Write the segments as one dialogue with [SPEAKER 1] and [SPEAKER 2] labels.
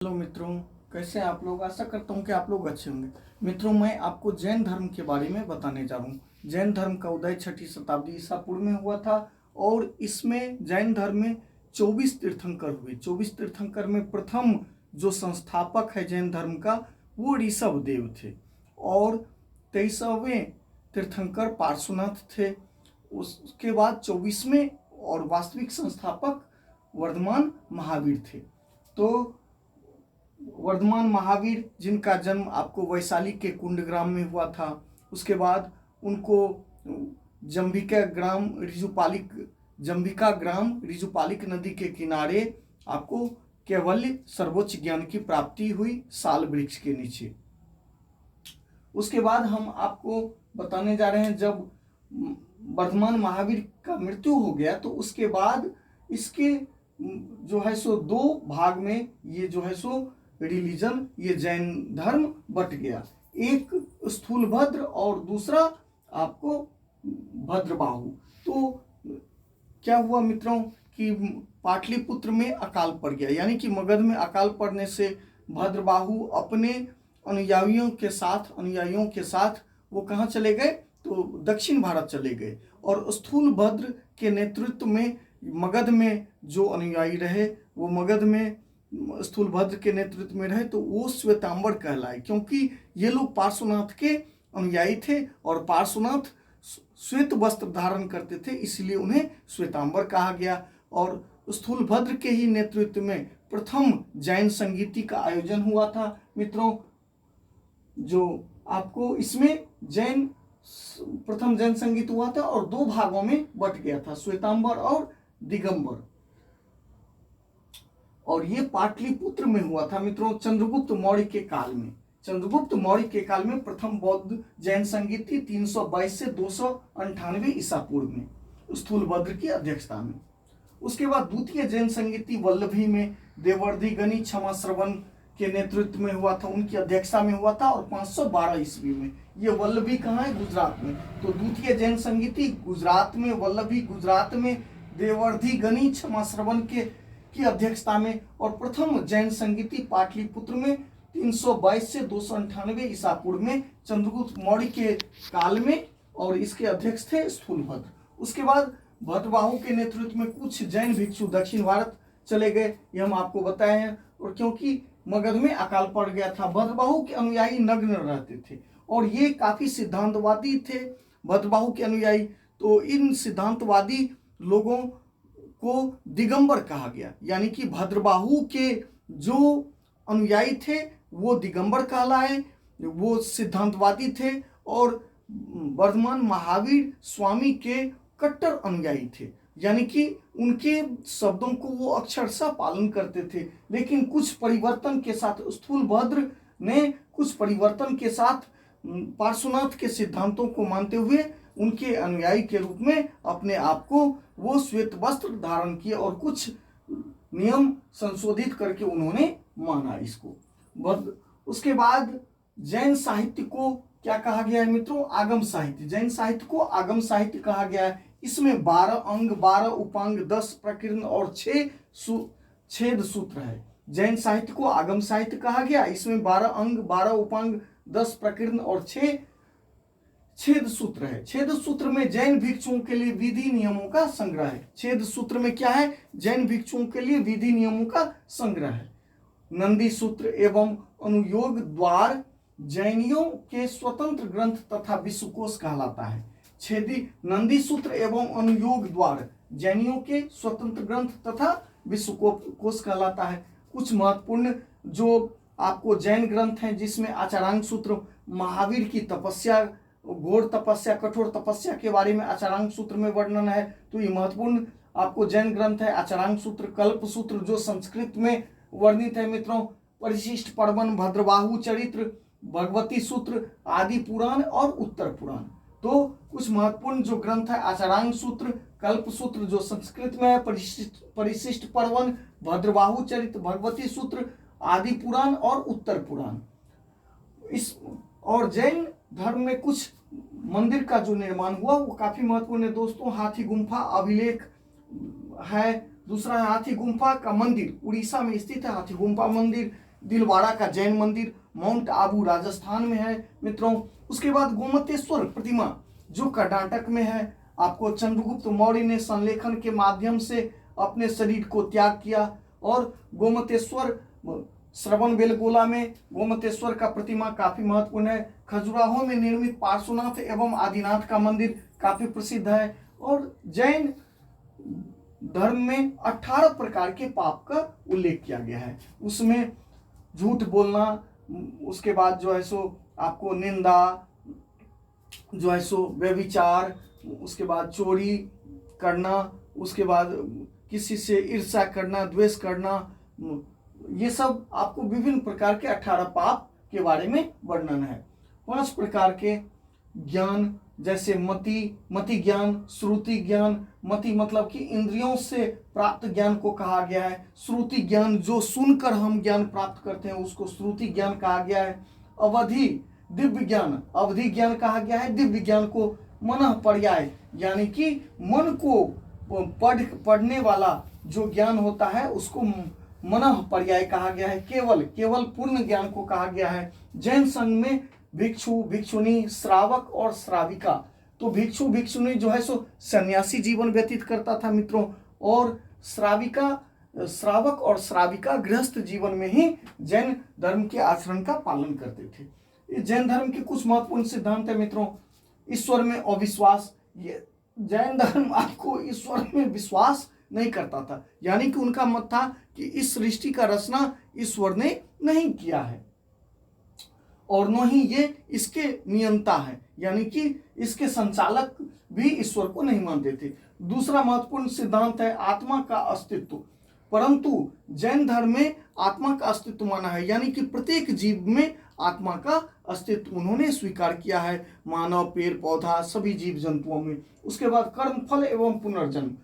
[SPEAKER 1] Hello मित्रों, कैसे हैं आप लोग। आशा करता हूं कि आप लोग अच्छे होंगे। मित्रों, मैं आपको जैन धर्म के बारे में बताने जा रहा हूं। जैन धर्म का उदय 6ठी शताब्दी ईसा पूर्व में हुआ था और इसमें जैन धर्म में 24 तीर्थंकर हुए। 24 तीर्थंकर में प्रथम जो संस्थापक है जैन धर्म का वो ऋषभ देव थे और 23वें तीर्थंकर पार्श्वनाथ थे। उसके बाद 24वें और वास्तविक संस्थापक वर्धमान महावीर थे। तो वर्धमान महावीर जिनका जन्म आपको वैशाली के कुंडग्राम में हुआ था, उसके बाद उनको जंबिका ग्राम रिजुपालिक नदी के किनारे आपको कैवल्य सर्वोच्च ज्ञान की प्राप्ति हुई साल वृक्ष के नीचे। उसके बाद हम आपको बताने जा रहे हैं जब वर्धमान महावीर का मृत्यु हो गया तो उसके बाद इसके जो है सो दो भाग में ये जो है सो रिलीजन ये जैन धर्म बट गया। एक स्थूलभद्र और दूसरा आपको भद्रबाहु। तो क्या हुआ मित्रों कि पाटलिपुत्र में अकाल पड़ गया, यानी कि मगध में अकाल पड़ने से भद्रबाहु अपने अनुयायियों के साथ वो कहाँ चले गए तो दक्षिण भारत चले गए और स्थूलभद्र के नेतृत्व में मगध में जो अनुयायी रहे वो मगध में स्थूलभद्र के नेतृत्व में रहे तो वो श्वेतांबर कहलाए, क्योंकि ये लोग पार्श्वनाथ के अनुयायी थे और पार्श्वनाथ श्वेत वस्त्र धारण करते थे, इसलिए उन्हें श्वेतांबर कहा गया। और स्थूलभद्र के ही नेतृत्व में प्रथम जैन संगीति का आयोजन हुआ था मित्रों, जो आपको इसमें प्रथम जैन संगीत हुआ था और दो भागों में बट गया था, श्वेतांबर और दिगंबर। और ये पाटलिपुत्र में हुआ था मित्रों चंद्रगुप्त मौर्य के काल में। चंद्रगुप्त मौर्य के काल में प्रथम बौद्ध जैन संगीत थी 322 से 298 ईसा पूर्व में स्थूलभद्र की अध्यक्षता में। उसके बाद द्वितीय जैन संगीति वल्लभी में देवर्धि गणि क्षमा श्रवण के नेतृत्व में हुआ था, उनकी अध्यक्षता में हुआ था और 512 ईस्वी में। ये वल्लभी कहाँ है? गुजरात में। तो द्वितीय जैन संगीति गुजरात में, वल्लभी गुजरात में, देवर्धि गणि क्षमा श्रवण की अध्यक्षता में, और प्रथम जैन संगीति पाटलिपुत्र में 322 से 298 ईसा पूर्व में चंद्रगुप्त मौर्य के काल में, और इसके अध्यक्ष थे स्थूलभद्र। उसके बाद भद्रबाहु के नेतृत्व में कुछ जैन भिक्षु दक्षिण भारत चले गए, ये हम आपको बताए हैं। और क्योंकि मगध में अकाल पड़ गया था, भद्रबाहु के अनुयायी नग्न रहते थे और ये काफी सिद्धांतवादी थे भद्रबाहु के अनुयायी। तो इन सिद्धांतवादी लोगों को दिगंबर कहा गया, यानी कि भद्रबाहु के जो अनुयायी थे वो दिगंबर कहलाए, वो सिद्धांतवादी थे और वर्धमान महावीर स्वामी के कट्टर अनुयायी थे, यानी कि उनके शब्दों को वो अक्षरशः पालन करते थे। लेकिन कुछ परिवर्तन के साथ स्थूलभद्र ने कुछ परिवर्तन के साथ पार्श्वनाथ के सिद्धांतों को मानते हुए उनके अनुयायी के रूप में अपने आप को वो श्वेत वस्त्र धारण किए और कुछ नियम संशोधित करके उन्होंने माना इसको। उसके बाद जैन साहित्य को क्या कहा गया है मित्रों? आगम साहित्य। जैन साहित्य को आगम साहित्य कहा गया है। इसमें 12 अंग, 12 उपांग, 10 प्रकीर्ण और 6 छेद सूत्र है। जैन साहित्य को आगम साहित्य कहा गया। इसमें 12 अंग, 12 उपांग, 10 प्रकीर्ण और 6 छेद सूत्र है। छेद सूत्र में जैन भिक्षुओं के लिए विधि नियमों का संग्रह है। छेद सूत्र में क्या है? जैन भिक्षुओं के लिए विधि नियमों का संग्रह है। नंदी सूत्र एवं अनुयोग द्वार जैनियों के स्वतंत्र ग्रंथ तथा विश्वकोश कहलाता है। छेदी नंदी सूत्र एवं अनुयोग द्वार जैनियों के स्वतंत्र ग्रंथ तथा विश्वकोश कहलाता है। कुछ महत्वपूर्ण जो आपको जैन ग्रंथ हैं जिसमें आचारांग सूत्र महावीर की तपस्या, घोर तपस्या, कठोर तपस्या के बारे में आचारांग सूत्र में वर्णन है, तो ये महत्वपूर्ण आपको जैन ग्रंथ है। आचारांग सूत्र, कल्प सूत्र जो संस्कृत में वर्णित है मित्रों, परिशिष्ट पर्वन, भद्रबाहु चरित्र, भगवती सूत्र, आदि पुराण और उत्तर पुराण। तो कुछ महत्वपूर्ण जो ग्रंथ है आचारांग सूत्र, कल्प सूत्र जो संस्कृत में है, परिशिष्ट पर्वन, भद्रबाहु चरित्र, भगवती सूत्र, आदि पुराण और उत्तर पुराण। इस और जैन धर्म में कुछ मंदिर का जो निर्माण हुआ वो काफी महत्वपूर्ण है दोस्तों। हाथी गुम्फा अभिलेख है, दूसरा है हाथी गुम्फा का मंदिर, उड़ीसा में स्थित है हाथी गुम्फा मंदिर। दिलवाड़ा का जैन मंदिर माउंट आबू राजस्थान में है मित्रों। उसके बाद गोमतेश्वर प्रतिमा जो कर्नाटक में है। आपको चंद्रगुप्त मौर्य ने संलेखन के माध्यम से अपने शरीर को त्याग किया और गोमतेश्वर श्रवणबेलगोला में गोमतेश्वर का प्रतिमा काफी महत्वपूर्ण है। खजुराहो में निर्मित पार्श्वनाथ एवं आदिनाथ का मंदिर काफी प्रसिद्ध है। और जैन धर्म में 18 प्रकार के पाप का उल्लेख किया गया है। उसमें झूठ बोलना, उसके बाद जो है सो आपको निंदा, जो है सो व्यभिचार, उसके बाद चोरी करना, उसके बाद किसी से ईर्ष्या करना, द्वेष करना, ये सब आपको विभिन्न प्रकार के 18 पाप के बारे में वर्णन है। 5 प्रकार के ज्ञान जैसे मति ज्ञान, श्रुति ज्ञान। मति मतलब कि इंद्रियों से प्राप्त ज्ञान को कहा गया है। श्रुति ज्ञान जो सुनकर हम ज्ञान प्राप्त करते हैं उसको श्रुति ज्ञान कहा गया है। अवधि दिव्य ज्ञान, अवधि ज्ञान कहा गया है। दिव्य ज्ञान को मनः पर्याय यानी कि मन को पढ़ने वाला जो ज्ञान होता है उसको मनः पर्याय कहा गया है। केवल पूर्ण ज्ञान को कहा गया है। जैन संघ में भिक्षु, भिक्षुनी, श्रावक और श्राविका। तो भिक्षु भिक्षुनी जो है सो सन्यासी जीवन व्यतीत करता था मित्रों, और श्रावक और श्राविका गृहस्थ जीवन में ही जैन धर्म के आचरण का पालन करते थे। जैन धर्म के कुछ महत्वपूर्ण सिद्धांत है मित्रों। ईश्वर में अविश्वास, ये जैन धर्म आपको ईश्वर में विश्वास नहीं करता था, यानी कि उनका मत था कि इस सृष्टि का रचना ईश्वर ने नहीं किया है और न ही ये इसके नियंता है, यानी कि इसके संचालक भी ईश्वर को नहीं मानते थे। दूसरा महत्वपूर्ण सिद्धांत है आत्मा का अस्तित्व, परंतु जैन धर्म में आत्मा का अस्तित्व माना है, यानी कि प्रत्येक जीव में आत्मा का अस्तित्व उन्होंने स्वीकार किया है, मानव, पेड़ पौधा, सभी जीव जंतुओं में। उसके बाद कर्म फल एवं पुनर्जन्म।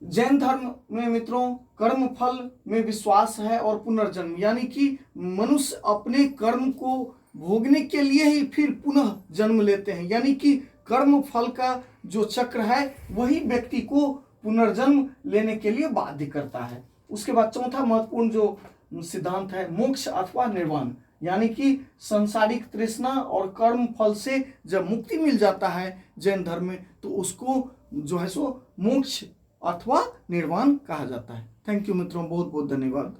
[SPEAKER 1] जैन धर्म में मित्रों कर्म फल में विश्वास है और पुनर्जन्म, यानी कि मनुष्य अपने कर्म को भोगने के लिए ही फिर पुनः जन्म लेते हैं, यानी कि कर्म फल का जो चक्र है वही व्यक्ति को पुनर्जन्म लेने के लिए बाध्य करता है। उसके बाद चौथा महत्वपूर्ण जो सिद्धांत है मोक्ष अथवा निर्वाण, यानी कि सांसारिक तृष्णा और कर्म फल से जब मुक्ति मिल जाता है जैन धर्म में तो उसको जो है सो मोक्ष अथवा निर्वाण कहा जाता है। थैंक यू मित्रों, बहुत बहुत धन्यवाद।